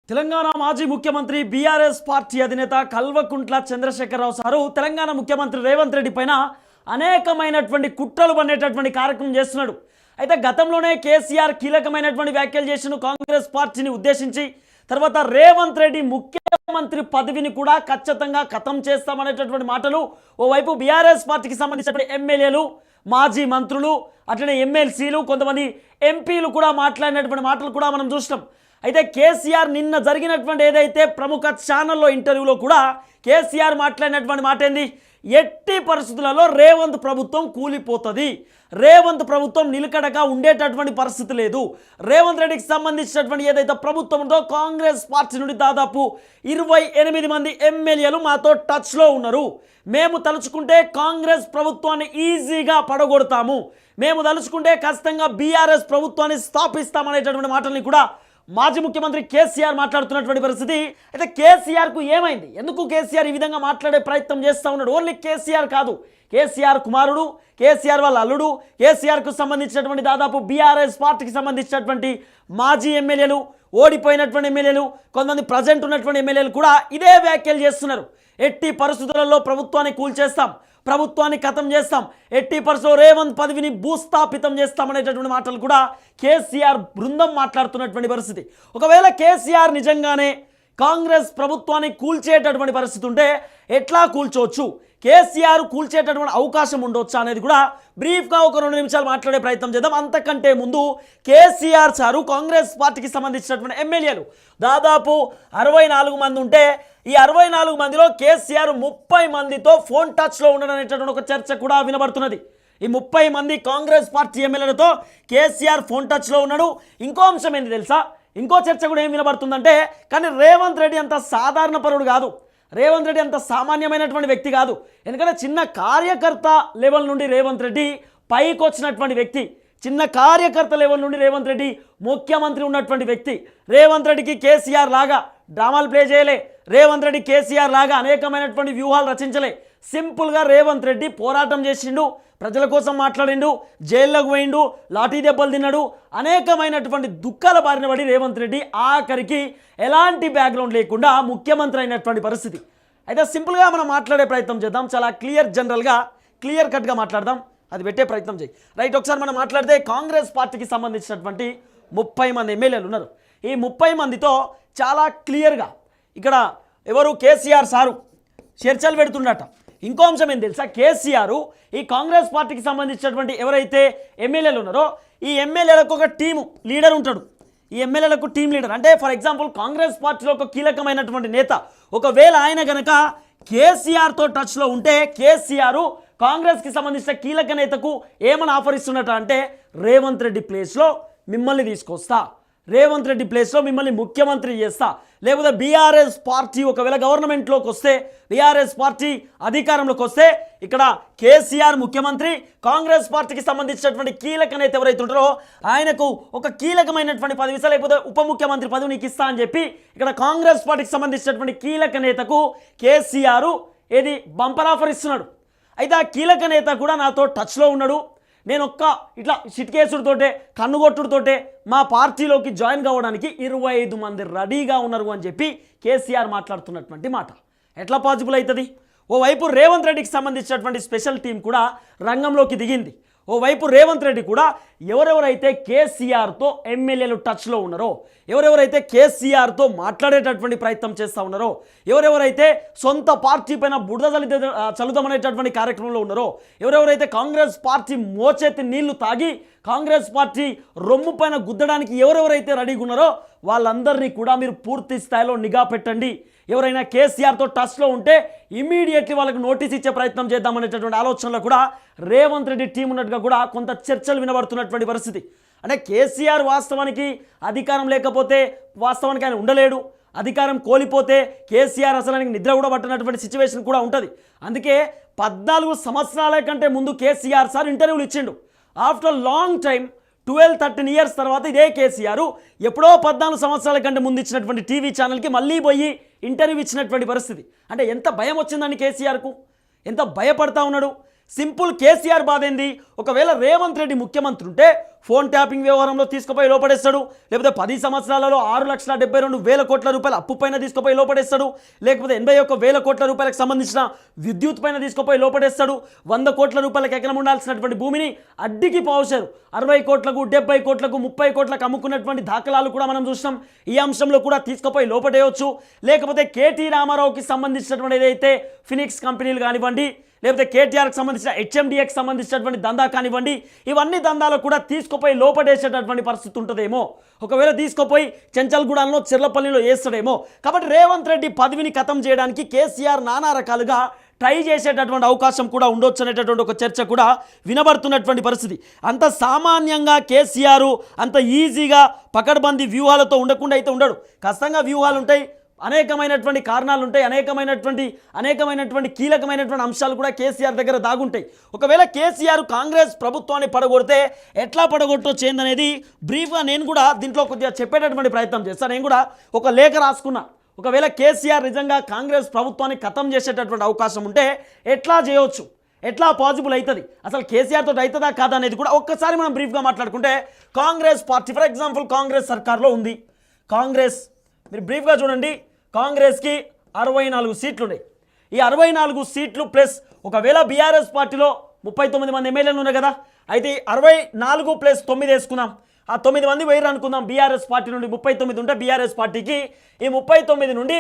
తెలంగాణ మాజీ ముఖ్యమంత్రి BRS party అధినేత కల్వకుంట్ల చంద్రశేఖరరావు సారు తెలంగాణ ముఖ్యమంత్రి రేవంత్ రెడ్డి పైన అనేకమైనటువంటి కుట్రలు పన్నేటటువంటి కార్యక్రమం చేస్తున్నాడు. అయితే గతంలోనే కేసీఆర్ కీలకమైనటువంటి వ్యాఖ్యలు చేసిన కాంగ్రెస్ పార్టీని ఉద్దేశించి తర్వాత రేవంత్ రెడ్డి ముఖ్యమంత్రి పదవిని కూడా ఖచ్చితంగా ఖతం చేస్తామనేటటువంటి మాటలు ఓవైపు బీఆర్ఎస్ పార్టీకి సంబంధించినటువంటి ఎమ్మెల్యేలు, మాజీ మంత్రులు, అట్లనే ఎమ్మెల్సీలు, కొంతమంది ఎంపీలు కూడా మాట్లాడినటువంటి మాటలు కూడా మనం చూస్తాం. అయితే కేసీఆర్ నిన్న జరిగినటువంటి ఏదైతే ప్రముఖ ఛానల్లో ఇంటర్వ్యూలో కూడా కేసీఆర్ మాట్లాడినటువంటి మాట ఏంది, ఎట్టి పరిస్థితులలో రేవంత్ ప్రభుత్వం కూలిపోతుంది, రేవంత్ ప్రభుత్వం నిలకడగా ఉండేటటువంటి పరిస్థితి లేదు, రేవంత్ రెడ్డికి సంబంధించినటువంటి ఏదైతే ప్రభుత్వం ఉందో కాంగ్రెస్ పార్టీ నుండి దాదాపు 28 మంది ఎమ్మెల్యేలు మాతో టచ్లో ఉన్నారు, మేము తలుచుకుంటే కాంగ్రెస్ ప్రభుత్వాన్ని ఈజీగా పడగొడతాము, మేము తలుచుకుంటే ఖచ్చితంగా బీఆర్ఎస్ ప్రభుత్వాన్ని స్థాపిస్తామనేటటువంటి మాటల్ని కూడా మాజీ ముఖ్యమంత్రి కేసీఆర్ మాట్లాడుతున్నటువంటి పరిస్థితి. అయితే కేసీఆర్కు ఏమైంది, ఎందుకు కేసీఆర్ ఈ విధంగా మాట్లాడే ప్రయత్నం చేస్తూ ఉన్నాడు? ఓన్లీ కేసీఆర్ కాదు, కేసీఆర్ కుమారుడు, కేసీఆర్ వాళ్ళ అల్లుడు, కేసీఆర్కు సంబంధించినటువంటి దాదాపు బీఆర్ఎస్ పార్టీకి సంబంధించినటువంటి మాజీ ఎమ్మెల్యేలు, ఓడిపోయినటువంటి ఎమ్మెల్యేలు, కొంతమంది ప్రజెంట్ ఉన్నటువంటి ఎమ్మెల్యేలు కూడా ఇదే వ్యాఖ్యలు చేస్తున్నారు. ఎట్టి పరిస్థితులలో ప్రభుత్వాన్ని కూల్చేస్తాం, ప్రభుత్వాన్ని ఖతం చేస్తాం, ఎట్టి పరిస్థితుల్లో రేవంత్ పదవిని భూస్థాపితం చేస్తామనేటటువంటి మాటలు కూడా కేసీఆర్ బృందం మాట్లాడుతున్నటువంటి పరిస్థితి. ఒకవేళ కేసీఆర్ నిజంగానే కాంగ్రెస్ ప్రభుత్వాన్ని కూల్చేటటువంటి పరిస్థితి ఉంటే ఎట్లా కూల్చోవచ్చు, కేసీఆర్ కూల్చేటటువంటి అవకాశం ఉండొచ్చు అనేది కూడా బ్రీఫ్గా ఒక 2 నిమిషాలు మాట్లాడే ప్రయత్నం చేద్దాం. అంతకంటే ముందు కేసీఆర్ సారు కాంగ్రెస్ పార్టీకి సంబంధించినటువంటి ఎమ్మెల్యేలు దాదాపు 64 మంది ఉంటే ఈ 64 మందిలో కేసీఆర్ 30 మందితో ఫోన్ టచ్లో ఉండడం అనేటటువంటి ఒక చర్చ కూడా వినబడుతున్నది. ఈ 30 మంది కాంగ్రెస్ పార్టీ ఎమ్మెల్యేలతో కేసీఆర్ ఫోన్ టచ్లో ఉన్నాడు. ఇంకో అంశం ఏంటి తెలుసా, ఇంకో చర్చ కూడా ఏం వినబడుతుందంటే, కానీ రేవంత్ రెడ్డి అంత సాధారణ పరుడు కాదు, రేవంత్ రెడ్డి అంత సామాన్యమైనటువంటి వ్యక్తి కాదు. ఎందుకంటే చిన్న కార్యకర్త లెవెల్ నుండి రేవంత్ రెడ్డి పైకి వచ్చినటువంటి వ్యక్తి, చిన్న కార్యకర్త లెవెల్ నుండి రేవంత్ రెడ్డి ముఖ్యమంత్రి ఉన్నటువంటి వ్యక్తి. రేవంత్ రెడ్డికి కేసీఆర్ లాగా డ్రామాలు ప్లే చేయలే, రేవంత్ రెడ్డి కేసీఆర్ లాగా అనేకమైనటువంటి వ్యూహాలు రచించలే. సింపుల్గా రేవంత్ రెడ్డి పోరాటం చేసిండు, ప్రజల కోసం మాట్లాడిండు, జైల్లోకి పోయిండు, లాఠీ దెబ్బలు తిన్నాడు, అనేకమైనటువంటి దుఃఖాల బారిన పడి రేవంత్ రెడ్డి ఆఖరికి ఎలాంటి బ్యాక్గ్రౌండ్ లేకుండా ముఖ్యమంత్రి అయినటువంటి పరిస్థితి. అయితే సింపుల్గా మనం మాట్లాడే ప్రయత్నం చేద్దాం, చాలా జనరల్గా క్లియర్ కట్గా మాట్లాడదాం, అది పెట్టే ప్రయత్నం చేయి. రైట్, ఒకసారి మనం మాట్లాడితే కాంగ్రెస్ పార్టీకి సంబంధించినటువంటి 30 మంది ఎమ్మెల్యేలు ఉన్నారు. ఈ 30 మందితో చాలా క్లియర్గా ఇక్కడ ఎవరు కేసీఆర్ సారు చర్చలు పెడుతుండట. ఇంకో అంశం ఏం తెలుసా, కేసీఆర్ ఈ కాంగ్రెస్ పార్టీకి సంబంధించినటువంటి ఎవరైతే ఎమ్మెల్యేలు ఉన్నారో ఈ ఎమ్మెల్యేలకు ఒక టీము లీడర్ ఉంటాడు. ఈ ఎమ్మెల్యేలకు టీం లీడర్ అంటే ఫర్ ఎగ్జాంపుల్ కాంగ్రెస్ పార్టీలో ఒక కీలకమైనటువంటి నేత, ఒకవేళ ఆయన గనక కేసీఆర్తో టచ్లో ఉంటే కేసీఆర్ కాంగ్రెస్కి సంబంధించిన కీలక నేతకు ఏమని ఆఫర్ ఇస్తున్నట్ట అంటే, రేవంత్ రెడ్డి ప్లేస్లో మిమ్మల్ని తీసుకొస్తా, రేవంత్ రెడ్డి ప్లేస్లో మిమ్మల్ని ముఖ్యమంత్రి చేస్తా, లేకపోతే బీఆర్ఎస్ పార్టీ ఒకవేళ గవర్నమెంట్లోకి వస్తే, బీఆర్ఎస్ పార్టీ అధికారంలోకి వస్తే ఇక్కడ కేసీఆర్ ముఖ్యమంత్రి, కాంగ్రెస్ పార్టీకి సంబంధించినటువంటి కీలక నేత ఎవరైతే ఉంటారో ఆయనకు ఒక కీలకమైనటువంటి పదవి ఇస్తా, లేకపోతే ఉప ముఖ్యమంత్రి పదవి నీకు ఇస్తా అని చెప్పి ఇక్కడ కాంగ్రెస్ పార్టీకి సంబంధించినటువంటి కీలక నేతకు కేసీఆర్ ఏది బంపర్ ఆఫర్ ఇస్తున్నాడు. అయితే ఆ కీలక నేత కూడా నాతో టచ్లో ఉన్నాడు, నేను ఇట్లా చిట్కేసుడితోటే కన్నుగొట్టుడితోటే మా పార్టీలోకి జాయిన్ కావడానికి 25 మంది రెడీగా ఉన్నారు అని చెప్పి కేసీఆర్ మాట్లాడుతున్నటువంటి మాట ఎట్లా పాసిబుల్ అవుతుంది? ఓవైపు రేవంత్ రెడ్డికి సంబంధించినటువంటి స్పెషల్ టీం కూడా రంగంలోకి దిగింది, ఓవైపు రేవంత్ రెడ్డి కూడా ఎవరెవరైతే కేసీఆర్తో ఎమ్మెల్యేలు టచ్లో ఉన్నారో, ఎవరెవరైతే కేసీఆర్తో మాట్లాడేటటువంటి ప్రయత్నం చేస్తూ ఉన్నారో, ఎవరెవరైతే సొంత పార్టీ పైన బురద చల్లుదామనేటటువంటి కార్యక్రమంలో ఉన్నారో, ఎవరెవరైతే కాంగ్రెస్ పార్టీ మోచేతి నీళ్లు తాగి కాంగ్రెస్ పార్టీ రొమ్ము పైన గుద్దడానికి ఎవరెవరైతే రెడీగా ఉన్నారో వాళ్ళందరినీ కూడా మీరు పూర్తి స్థాయిలో నిఘా పెట్టండి. ఎవరైనా కేసీఆర్తో టచ్లో ఉంటే ఇమీడియట్లీ వాళ్ళకి నోటీస్ ఇచ్చే ప్రయత్నం చేద్దామనేటటువంటి ఆలోచనలో కూడా రేవంత్ రెడ్డి టీం ఉన్నట్టుగా కూడా కొంత చర్చలు వినబడుతున్నటువంటి పరిస్థితి. అంటే కేసీఆర్ వాస్తవానికి అధికారం లేకపోతే వాస్తవానికి ఆయన ఉండలేడు, అధికారం కోల్పోతే కేసీఆర్ అసలు ఆయనకి నిద్ర కూడా పట్టినటువంటి సిచ్యువేషన్ కూడా ఉంటుంది. అందుకే 14 సంవత్సరాల కంటే ముందు కేసీఆర్ సార్ ఇంటర్వ్యూలు ఇచ్చిండు. ఆఫ్టర్ లాంగ్ టైం 12-13 ఇయర్స్ తర్వాత ఇదే కేసీఆర్ ఎప్పుడో 14 సంవత్సరాల కంటే ముందు ఇచ్చినటువంటి టీవీ ఛానల్కి మళ్ళీ పోయి ఇంటర్వ్యూ ఇచ్చినటువంటి పరిస్థితి. అంటే ఎంత భయం వచ్చిందండి కేసీఆర్కు, ఎంత భయపడతా ఉన్నాడు. సింపుల్ కేసీఆర్ బాధ ఏంది, ఒకవేళ రేవంత్ రెడ్డి ముఖ్యమంత్రి ఉంటే ఫోన్ ట్యాపింగ్ వ్యవహారంలో తీసుకుపోయి లోపడేస్తాడు, లేకపోతే 10 సంవత్సరాలలో 6,72,000 కోట్ల రూపాయల అప్పు పైన తీసుకుపోయి లోపడేస్తాడు, లేకపోతే 81,000 కోట్ల రూపాయలకు సంబంధించిన విద్యుత్ పైన తీసుకుపోయి లోపడేస్తాడు, 100 కోట్ల రూపాయలకు ఎకరం ఉండాల్సినటువంటి భూమిని అడ్డికి పావుశారు 60 కోట్లకు 70 కోట్లకు 30 కోట్లకు అమ్ముకున్నటువంటి దాఖలాలు కూడా మనం చూసినాం. ఈ అంశంలో కూడా తీసుకుపోయి లోపడేయవచ్చు. లేకపోతే కేటీ రామారావుకి సంబంధించినటువంటి ఏదైతే ఫినిక్స్ కంపెనీలు కానివ్వండి, లేకపోతే కేటీఆర్కి సంబంధించిన హెచ్ఎండిఏకి సంబంధించినటువంటి దందా కానివ్వండి, ఇవన్నీ దందాలకు కూడా తీసుకుపోయి లోపడేసేటటువంటి పరిస్థితి ఉంటుందేమో. ఒకవేళ తీసుకుపోయి చెంచల్గూడలో చెర్లపల్లిలో వేస్తాడేమో. కాబట్టి రేవంత్ రెడ్డి పదవిని ఖతం చేయడానికి కేసీఆర్ నానా రకాలుగా ట్రై చేసేటటువంటి అవకాశం కూడా ఉండొచ్చు అనేటటువంటి ఒక చర్చ కూడా వినబడుతున్నటువంటి పరిస్థితి. అంత సామాన్యంగా కేసీఆర్ అంత ఈజీగా పకడ్బందీ వ్యూహాలతో ఉండకుండా అయితే ఉండడు. ఖచ్చితంగా వ్యూహాలు ఉంటాయి, అనేకమైనటువంటి కారణాలు ఉంటాయి, అనేకమైనటువంటి కీలకమైనటువంటి అంశాలు కూడా కేసీఆర్ దగ్గర దాగుంటాయి. ఒకవేళ కేసీఆర్ కాంగ్రెస్ ప్రభుత్వాన్ని పడగొడితే ఎట్లా పడగొట్టొచ్చు ఏందనేది బ్రీఫ్గా నేను కూడా దీంట్లో కొద్దిగా చెప్పేటటువంటి ప్రయత్నం చేస్తాను. నేను కూడా ఒక లేఖ రాసుకున్నా. ఒకవేళ కేసీఆర్ నిజంగా కాంగ్రెస్ ప్రభుత్వాన్ని ఖతం చేసేటటువంటి అవకాశం ఉంటే ఎట్లా చేయవచ్చు, ఎట్లా పాసిబుల్ అవుతుంది, అసలు కేసీఆర్ తోటి అవుతుందా కాదా అనేది కూడా ఒక్కసారి మనం బ్రీఫ్గా మాట్లాడుకుంటే, Congress party for example Congress సర్కార్లో ఉంది. కాంగ్రెస్ మీరు బ్రీఫ్గా చూడండి, కాంగ్రెస్కి 64 సీట్లు ఉన్నాయి. ఈ 64 సీట్లు ప్లస్ ఒకవేళ బీఆర్ఎస్ పార్టీలో 39 మంది ఎమ్మెల్యేలు ఉన్నాయి కదా, అయితే 64 ప్లస్ 9 వేసుకుందాం. ఆ 9 మంది వేయరు అనుకుందాం. బీఆర్ఎస్ పార్టీ నుండి 39 ఉంటే బీఆర్ఎస్ పార్టీకి ఈ 39 నుండి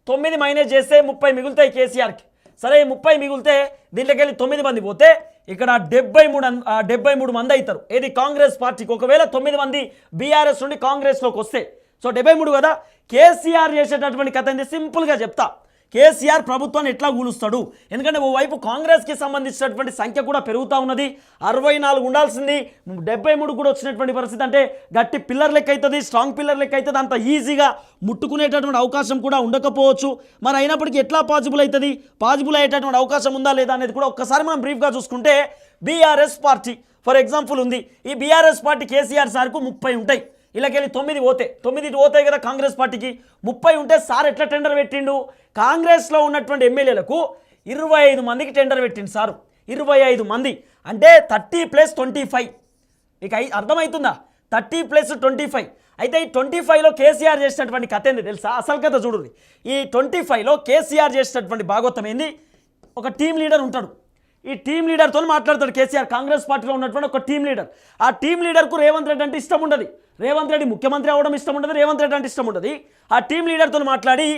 9 మైనస్ చేస్తే 30 మిగులుతాయి కేసీఆర్కి. సరే, 30 మిగిలితే దీంట్లోకి వెళ్ళి 9 మంది పోతే ఇక్కడ 73 మంది అవుతారు. ఏది కాంగ్రెస్ పార్టీకి. ఒకవేళ 9 మంది బీఆర్ఎస్ నుండి కాంగ్రెస్లోకి వస్తే సో 73 కదా. కేసీఆర్ చేసేటటువంటి కథ ఏంటి, సింపుల్గా చెప్తా. కేసీఆర్ ప్రభుత్వాన్ని ఎట్లా కూలుస్తాడు, ఎందుకంటే ఓవైపు కాంగ్రెస్కి సంబంధించినటువంటి సంఖ్య కూడా పెరుగుతూ ఉన్నది. 64 ఉండాల్సింది 73 కూడా వచ్చినటువంటి పరిస్థితి. అంటే గట్టి పిల్లర్ లెక్క అవుతుంది, స్ట్రాంగ్ పిల్లర్ లెక్క అవుతుంది. అంత ఈజీగా ముట్టుకునేటటువంటి అవకాశం కూడా ఉండకపోవచ్చు. మరి అయినప్పటికీ ఎట్లా పాసిబుల్ అవుతుంది, పాసిబుల్ అయ్యేటటువంటి అవకాశం ఉందా లేదా అనేది కూడా ఒక్కసారి మనం బ్రీఫ్గా చూసుకుంటే, బీఆర్ఎస్ పార్టీ ఫర్ ఎగ్జాంపుల్ ఉంది. ఈ బీఆర్ఎస్ పార్టీ కేసీఆర్ సార్కు 30 ఉంటాయి. ఇలాకెళ్ళి 9 పోతాయి కదా కాంగ్రెస్ పార్టీకి. 30 ఉంటే సార్ ఎట్లా టెండర్ పెట్టిండు, కాంగ్రెస్లో ఉన్నటువంటి ఎమ్మెల్యేలకు 25 మందికి టెండర్ పెట్టిండు సారు. 25 మంది అంటే 30 + 25. ఇక అర్థమవుతుందా, 30 + 25. అయితే ఈ 25లో కేసీఆర్ చేసినటువంటి కథ ఏంది తెలుసా, అసలు కథ చూడండి. ఈ 25లో కేసీఆర్ చేసినటువంటి భాగవతం ఏంది, ఒక టీం లీడర్ ఉంటాడు. ఈ టీం లీడర్తో మాట్లాడతాడు కేసీఆర్. కాంగ్రెస్ పార్టీలో ఉన్నటువంటి ఒక టీం లీడర్. ఆ టీం లీడర్కు రేవంత్ రెడ్డి అంటే ఇష్టం ఉండదు. రేవంత్ రెడ్డి ముఖ్యమంత్రి అవ్వడం ఇష్టం ఉండదు, రేవంత్ రెడ్డి అంటే ఇష్టం ఉండదు. ఆ టీం లీడర్తో మాట్లాడి,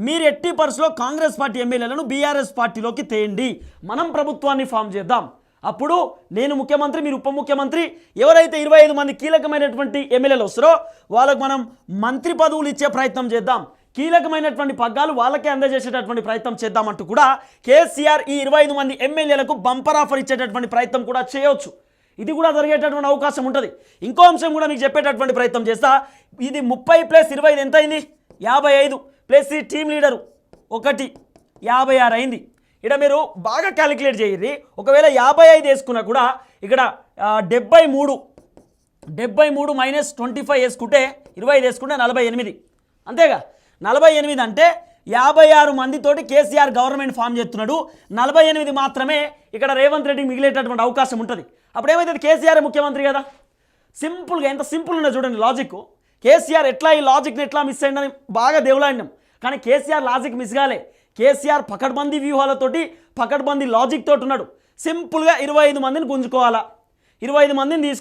మీరు ఎట్టి పరిస్థితిలో కాంగ్రెస్ పార్టీ ఎమ్మెల్యేలను బీఆర్ఎస్ పార్టీలోకి తేయండి, మనం ప్రభుత్వాన్ని ఫామ్ చేద్దాం. అప్పుడు నేను ముఖ్యమంత్రి, మీరు ఉప ముఖ్యమంత్రి, ఎవరైతే 25 మంది కీలకమైనటువంటి ఎమ్మెల్యేలు వస్తారో వాళ్ళకు మనం మంత్రి పదవులు ఇచ్చే ప్రయత్నం చేద్దాం, కీలకమైనటువంటి పగ్గాలు వాళ్ళకే అందజేసేటటువంటి ప్రయత్నం చేద్దామంటూ కూడా కేసీఆర్ ఈ 25 మంది ఎమ్మెల్యేలకు బంపర్ ఆఫర్ ఇచ్చేటటువంటి ప్రయత్నం కూడా చేయవచ్చు. ఇది కూడా జరిగేటటువంటి అవకాశం ఉంటుంది. ఇంకో అంశం కూడా మీకు చెప్పేటటువంటి ప్రయత్నం చేస్తా. ఇది 30 + 25 ఎంత అయింది, 55 ప్లస్ ఈ టీం లీడరు 1 56 అయింది. ఇక్కడ మీరు బాగా క్యాలిక్యులేట్ చేయర్రి. ఒకవేళ 55 వేసుకున్నా కూడా ఇక్కడ 73 - 25 వేసుకుంటే 25 వేసుకుంటే 48. అంతేగా, 48 అంటే 56 మందితోటి కేసీఆర్ గవర్నమెంట్ ఫామ్ చేస్తున్నాడు. 48 మాత్రమే ఇక్కడ రేవంత్ రెడ్డికి మిగిలేటటువంటి అవకాశం ఉంటుంది. అప్పుడు ఏమైతుంది, కేసీఆర్ ముఖ్యమంత్రి కదా. సింపుల్గా, ఎంత సింపుల్ ఉన్నది చూడండి లాజిక్. కేసీఆర్ ఎట్లా ఈ లాజిక్ని ఎట్లా మిస్ అయిందని బాగా దేవులాడినాం, కానీ కేసీఆర్ లాజిక్ మిస్ కాలే. కేసీఆర్ పకడ్బందీ వ్యూహాలతోటి, పకడ్బందీ లాజిక్ తోటి ఉన్నాడు. సింపుల్గా 25 మందిని గుంజుకోవాలా, 25 మందిని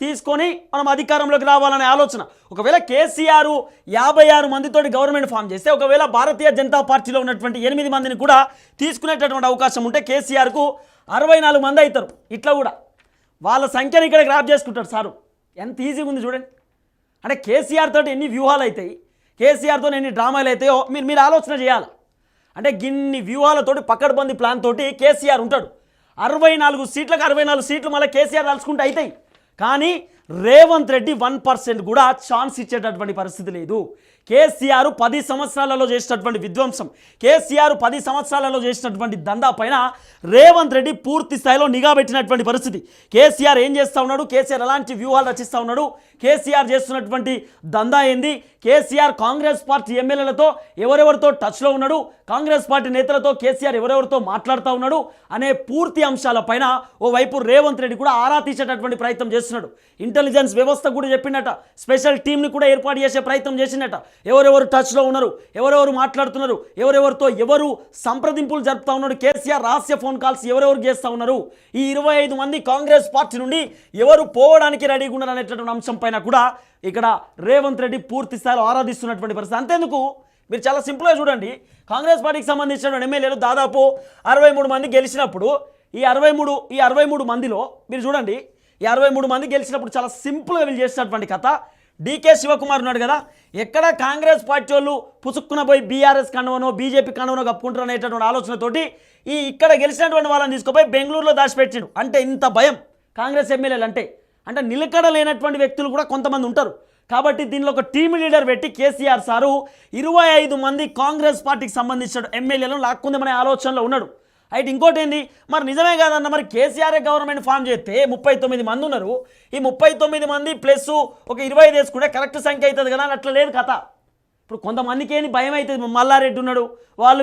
తీసుకొని మనం అధికారంలోకి రావాలనే ఆలోచన. ఒకవేళ కేసీఆర్ 56 మందితోటి గవర్నమెంట్ ఫామ్ చేస్తే, ఒకవేళ భారతీయ జనతా పార్టీలో ఉన్నటువంటి 8 మందిని కూడా తీసుకునేటటువంటి అవకాశం ఉంటే కేసీఆర్కు 64 మంది అవుతారు. ఇట్లా కూడా వాళ్ళ సంఖ్యను ఇక్కడ గ్రాప్ చేసుకుంటాడు సారు. ఎంత ఈజీగా ఉంది చూడండి. అంటే కేసీఆర్ తోటి ఎన్ని వ్యూహాలు అవుతాయి, కేసీఆర్తో ఎన్ని డ్రామాలు అవుతాయో మీరు ఆలోచన చేయాలి. అంటే గిన్ని వ్యూహాలతోటి, పకడ్బందీ ప్లాన్ తోటి కేసీఆర్ ఉంటాడు. 64 సీట్లకు 64 సీట్లు మళ్ళీ కేసీఆర్ తలుచుకుంటే అవుతాయి. కానీ రేవంత్ రెడ్డి 1% కూడా ఛాన్స్ ఇచ్చేటటువంటి పరిస్థితి లేదు. కేసీఆర్ 10 సంవత్సరాలలో చేసినటువంటి విధ్వంసం, కేసీఆర్ 10 సంవత్సరాలలో చేసినటువంటి దందా పైన రేవంత్ రెడ్డి పూర్తి స్థాయిలో నిఘా పెట్టినటువంటి పరిస్థితి. కేసీఆర్ ఏం చేస్తూ ఉన్నాడు, కేసీఆర్ ఎలాంటి వ్యూహాలు రచిస్తూ ఉన్నాడు, కేసీఆర్ చేస్తున్నటువంటి దందా ఏంది, కేసీఆర్ కాంగ్రెస్ పార్టీ ఎమ్మెల్యేలతో ఎవరెవరితో టచ్లో ఉన్నాడు, కాంగ్రెస్ పార్టీ నేతలతో కేసీఆర్ ఎవరెవరితో మాట్లాడుతూ ఉన్నాడు అనే పూర్తి అంశాలపైన ఓవైపు రేవంత్ రెడ్డి కూడా ఆరా తీసేటటువంటి ప్రయత్నం చేస్తున్నాడు. ఇంటెలిజెన్స్ వ్యవస్థ కూడా చెప్పిండట, స్పెషల్ టీంని కూడా ఏర్పాటు చేసే ప్రయత్నం చేసిండట. ఎవరెవరు టచ్లో ఉన్నారు, ఎవరెవరు మాట్లాడుతున్నారు, ఎవరెవరితో ఎవరు సంప్రదింపులు జరుపుతూ ఉన్నాడు, కేసీఆర్ రహస్య ఫోన్ కాల్స్ ఎవరెవరు చేస్తూ ఉన్నారు, ఈ 25 మంది కాంగ్రెస్ పార్టీ నుండి ఎవరు పోవడానికి రెడీగా ఉన్నారు అనేటటువంటి అంశం పైన కూడా ఇక్కడ రేవంత్ రెడ్డి పూర్తి స్థాయిలో ఆరాధిస్తున్నటువంటి పరిస్థితి. అంతేందుకు మీరు చాలా సింపుల్గా చూడండి, కాంగ్రెస్ పార్టీకి సంబంధించిన ఎమ్మెల్యేలు దాదాపు 63 మంది గెలిచినప్పుడు ఈ 63 మందిలో మీరు చూడండి, ఈ 63 మంది గెలిచినప్పుడు చాలా సింపుల్గా వీళ్ళు చేసినటువంటి కథ. డీకే శివకుమార్ ఉన్నాడు కదా, ఎక్కడ కాంగ్రెస్ పార్టీ వాళ్ళు పుసుక్కున పోయి బీఆర్ఎస్ కండవనో బీజేపీ కండవనో కప్పుకుంటారు అనేటటువంటి ఆలోచనతోటి ఇక్కడ గెలిచినటువంటి వాళ్ళని తీసుకుపోయి బెంగళూరులో దాచిపెట్టిండు. అంటే ఇంత భయం కాంగ్రెస్ ఎమ్మెల్యేలు అంటే నిలకడ లేనటువంటి వ్యక్తులు కూడా కొంతమంది ఉంటారు. కాబట్టి దీనిలో ఒక టీమ్ లీడర్ పెట్టి కేసీఆర్ సారు 25 మంది కాంగ్రెస్ పార్టీకి సంబంధించిన ఎమ్మెల్యేలను లాక్కుందామనే ఆలోచనలో ఉన్నాడు. అయితే ఇంకోటి ఏంది, మరి నిజమే కాదన్న, మరి కేసీఆర్ గవర్నమెంట్ ఫామ్ చేస్తే 39 మంది ఉన్నారు, ఈ 39 మంది ప్లస్ ఒక 25 వేసుకుంటే కరెక్ట్ సంఖ్య అవుతుంది కదా అని అట్లా లేదు కథ. ఇప్పుడు కొంతమందికి ఏంది భయం అవుతుంది, మల్లారెడ్డి ఉన్నాడు,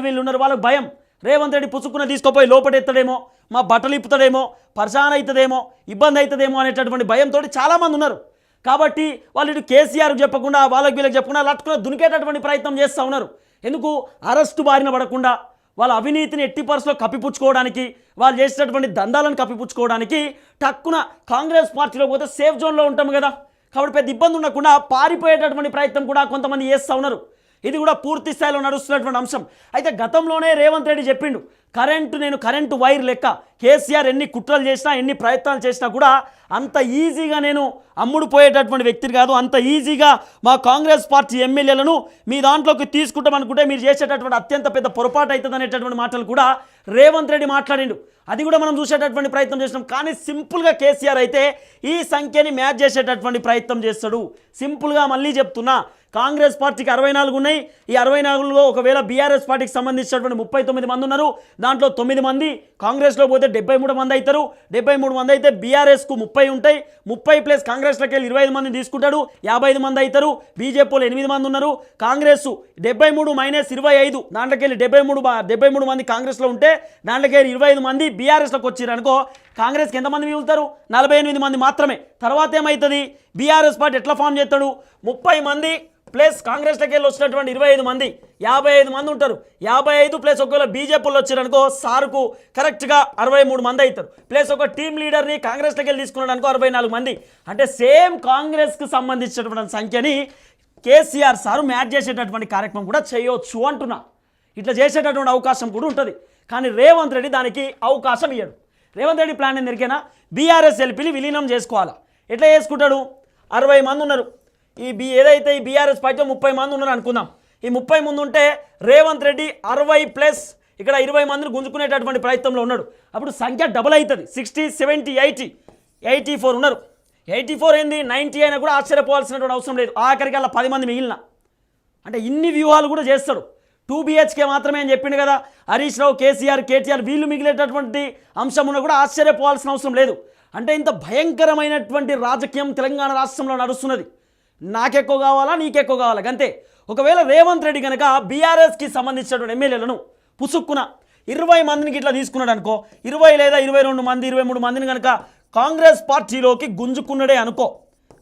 వీళ్ళు ఉన్నారు, వాళ్ళకి భయం రేవంత్ రెడ్డి పుచ్చుకున్న తీసుకుపోయి లోపటెత్తడేమో, మా బట్టలు ఇప్పుతాడేమో, పరిశాన్ అవుతుందేమో, ఇబ్బంది అవుతుందేమో అనేటటువంటి భయంతో చాలామంది ఉన్నారు. కాబట్టి వాళ్ళు ఇటు కేసీఆర్కి చెప్పకుండా వాళ్ళకి వీళ్ళకి చెప్పకుండా లట్టుకున్న దునికేటటువంటి ప్రయత్నం చేస్తూ ఉన్నారు. ఎందుకు, అరెస్టు బారిన పడకుండా వాళ్ళ అవినీతిని ఎట్టి పరిస్థితుల్లో కప్పిపుచ్చుకోవడానికి, వాళ్ళు చేసేటటువంటి దందాలను కప్పిపుచ్చుకోవడానికి టక్కున కాంగ్రెస్ పార్టీలో పోతే సేఫ్ జోన్లో ఉంటాం కదా, కాబట్టి పెద్ద ఇబ్బంది ఉండకుండా పారిపోయేటటువంటి ప్రయత్నం కూడా కొంతమంది చేస్తూ ఉన్నారు. ఇది కూడా పూర్తి స్థాయిలో నడుస్తున్నటువంటి అంశం. అయితే గతంలోనే రేవంత్ రెడ్డి చెప్పిండు, నేను కరెంటు వైర్ లెక్క, కేసీఆర్ ఎన్ని కుట్రలు చేసినా ఎన్ని ప్రయత్నాలు చేసినా కూడా అంత ఈజీగా నేను అమ్ముడు పోయేటటువంటి వ్యక్తిని కాదు, అంత ఈజీగా మా కాంగ్రెస్ పార్టీ ఎమ్మెల్యేలను మీ దాంట్లోకి తీసుకుంటామనుకుంటే మీరు చేసేటటువంటి అత్యంత పెద్ద పొరపాటు అవుతుంది అనేటటువంటి మాటలు కూడా రేవంత్ రెడ్డి మాట్లాడిండు. అది కూడా మనం చూసేటటువంటి ప్రయత్నం చేసినాం. కానీ సింపుల్గా కేసీఆర్ అయితే ఈ సంఖ్యని మ్యాచ్ చేసేటటువంటి ప్రయత్నం చేస్తాడు. సింపుల్గా మళ్ళీ చెప్తున్నా, కాంగ్రెస్ పార్టీకి 64 ఉన్నాయి, ఈ 64లో ఒకవేళ బీఆర్ఎస్ పార్టీకి సంబంధించినటువంటి 39 మంది ఉన్నారు, దాంట్లో 9 మంది కాంగ్రెస్లో పోతే 73 మంది అవుతారు, 73 మంది అయితే బీఆర్ఎస్కు 30 ఉంటాయి, 30 ప్లస్ కాంగ్రెస్లోకి వెళ్ళి 25 మంది తీసుకుంటాడు, 55 మంది అవుతారు. బీజేపీలో 8 మంది ఉన్నారు, కాంగ్రెస్ 73 మైనస్ 25, దాంట్లోకి వెళ్ళి 73 మంది కాంగ్రెస్లో ఉంటే దాంట్లోకి వెళ్ళి 25 మంది బీఆర్ఎస్లోకి వచ్చారు అనుకో, కాంగ్రెస్కి ఎంతమంది మిగులుతారు, 48 మంది మాత్రమే. తర్వాత ఏమవుతుంది, బీఆర్ఎస్ పార్టీ ఎట్లా ఫామ్ చేస్తాడు, 30 మంది ప్లస్ కాంగ్రెస్లోకి వెళ్ళి వచ్చినటువంటి 25 మంది 55 మంది ఉంటారు, 55 ప్లస్ ఒకవేళ బీజేపీలో వచ్చారనుకో సార్కు కరెక్ట్గా 63 మంది అవుతారు, ప్లస్ ఒక టీమ్ లీడర్ని కాంగ్రెస్లోకి వెళ్ళి తీసుకున్నాడు అనుకో 64 మంది. అంటే సేమ్ కాంగ్రెస్కి సంబంధించినటువంటి సంఖ్యని కేసీఆర్ సారు మ్యాచ్ చేసేటటువంటి కార్యక్రమం కూడా చేయొచ్చు అంటున్నా. ఇట్లా చేసేటటువంటి అవకాశం కూడా ఉంటుంది. కానీ రేవంత్ రెడ్డి దానికి అవకాశం ఇయ్యడు. రేవంత్ రెడ్డి ప్లాన్ ఏందిరికైనా బీఆర్ఎస్ ఎల్పీని విలీనం చేసుకోవాలా. ఎట్లా చేసుకుంటాడు, 60 మంది ఉన్నారు, ఏదైతే ఈ బీఆర్ఎస్ పార్టీలో 30 మంది ఉన్నారు అనుకుందాం, ఈ 30 మంది ఉంటే రేవంత్ రెడ్డి 60 ప్లస్ ఇక్కడ 20 మందిని గుంజుకునేటటువంటి ప్రయత్నంలో ఉన్నాడు. అప్పుడు సంఖ్య డబుల్ అవుతుంది, 60, 70, 80, 84 ఉన్నారు. 84 ఏంది, 90 అయినా కూడా ఆశ్చర్యపోవాల్సినటువంటి అవసరం లేదు. ఆఖరికి అలా 10 మంది మిగిలిన, అంటే ఇన్ని వ్యూహాలు కూడా చేస్తాడు. 2 BHK మాత్రమే అని చెప్పిండు కదా హరీష్ రావు, కేసీఆర్, కేటీఆర్ వీళ్ళు మిగిలేటటువంటి అంశం ఉన్నా కూడా ఆశ్చర్యపోవాల్సిన అవసరం లేదు. అంటే ఇంత భయంకరమైనటువంటి రాజకీయం తెలంగాణ రాష్ట్రంలో నడుస్తున్నది. నాకెక్కువ కావాలా, నీకెక్కువ కావాలా అంతే. ఒకవేళ రేవంత్ రెడ్డి కనుక బీఆర్ఎస్కి సంబంధించినటువంటి ఎమ్మెల్యేలను పుసుక్కున 20 మందిని ఇట్లా తీసుకున్నాడు అనుకో, 20 లేదా 22 మంది 23 మందిని కనుక కాంగ్రెస్ పార్టీలోకి గుంజుకున్నాడే అనుకో,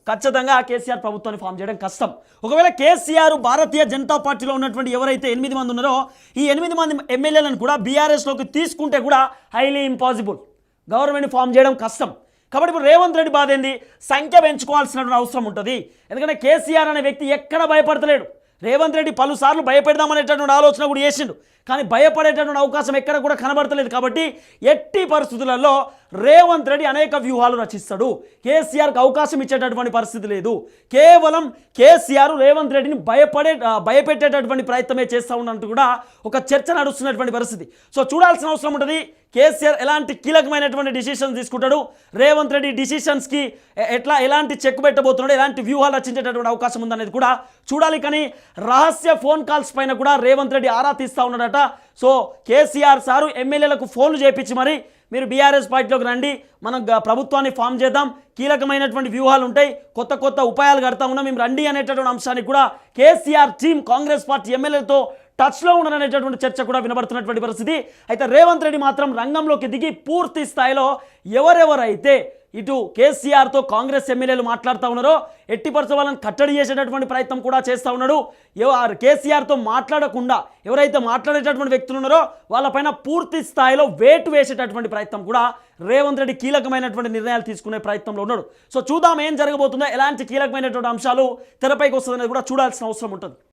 ఖచ్చితంగా కేసీఆర్ ప్రభుత్వాన్ని ఫామ్ చేయడం కష్టం. ఒకవేళ కేసీఆర్ భారతీయ జనతా పార్టీలో ఉన్నటువంటి ఎవరైతే 8 మంది ఉన్నారో ఈ 8 మంది ఎమ్మెల్యేలను కూడా బీఆర్ఎస్లోకి తీసుకుంటే కూడా హైలీ ఇంపాసిబుల్, గవర్నమెంట్ ఫామ్ చేయడం కష్టం. కాబట్టి ఇప్పుడు రేవంత్ రెడ్డి బాధ ఏంది, సంఖ్య పెంచుకోవాల్సినటువంటి అవసరం ఉంటుంది. ఎందుకంటే కేసీఆర్ అనే వ్యక్తి ఎక్కడ భయపడతలేడు. రేవంత్ రెడ్డి పలుసార్లు భయపెడదామనేటటువంటి ఆలోచన కూడా చేసిండు, కానీ భయపడేటటువంటి అవకాశం ఎక్కడ కూడా కనబడతలేదు. కాబట్టి ఎట్టి పరిస్థితులలో రేవంత్ రెడ్డి అనేక వ్యూహాలు రచిస్తాడు. కేసీఆర్కి అవకాశం ఇచ్చేటటువంటి పరిస్థితి లేదు. కేవలం కేసీఆర్ రేవంత్ రెడ్డిని భయపెట్టేటటువంటి ప్రయత్నమే చేస్తూ ఉన్నట్టు కూడా ఒక చర్చ నడుస్తున్నటువంటి పరిస్థితి. సో చూడాల్సిన అవసరం ఉంటుంది కేసీఆర్ ఎలాంటి కీలకమైనటువంటి డిసిషన్స్ తీసుకుంటాడు, రేవంత్ రెడ్డి డిసిషన్స్కి ఎలాంటి చెక్ పెట్టబోతున్నాడు, ఎలాంటి వ్యూహాలు రచించేటటువంటి అవకాశం ఉందనేది కూడా చూడాలి. కానీ రహస్య ఫోన్ కాల్స్ పైన కూడా రేవంత్ రెడ్డి ఆరా తీస్తూ ఉన్నాడట. సో కేసీఆర్ సారు ఎమ్మెల్యేలకు ఫోన్లు చేయించి మరి మీరు బీఆర్ఎస్ పార్టీలోకి రండి, మనం ప్రభుత్వాన్ని ఫామ్ చేద్దాం, కీలకమైనటువంటి వ్యూహాలు ఉంటాయి, కొత్త కొత్త ఉపాయాలు కడతా ఉన్నాం మేము రండి అనేటటువంటి అంశానికి కూడా కేసీఆర్ టీం కాంగ్రెస్ పార్టీ ఎమ్మెల్యేలతో టచ్లో ఉండననేటటువంటి చర్చ కూడా వినబడుతున్నటువంటి పరిస్థితి. అయితే రేవంత్ రెడ్డి మాత్రం రంగంలోకి దిగి పూర్తి స్థాయిలో ఎవరెవరైతే ఇటు కేసీఆర్తో కాంగ్రెస్ ఎమ్మెల్యేలు మాట్లాడుతూ ఉన్నారో ఎట్టి పరిస్థితుల్లో వాళ్ళని కట్టడి చేసేటటువంటి ప్రయత్నం కూడా చేస్తూ ఉన్నాడు. కేసీఆర్తో మాట్లాడకుండా ఎవరైతే మాట్లాడేటటువంటి వ్యక్తులు ఉన్నారో వాళ్ళపైన పూర్తి స్థాయిలో వేటు వేసేటటువంటి ప్రయత్నం కూడా రేవంత్ రెడ్డి కీలకమైనటువంటి నిర్ణయాలు తీసుకునే ప్రయత్నంలో ఉన్నాడు. సో చూద్దాం ఏం జరగబోతుందో, ఎలాంటి కీలకమైనటువంటి అంశాలు తెరపైకి వస్తుందనేది కూడా చూడాల్సిన అవసరం ఉంటుంది.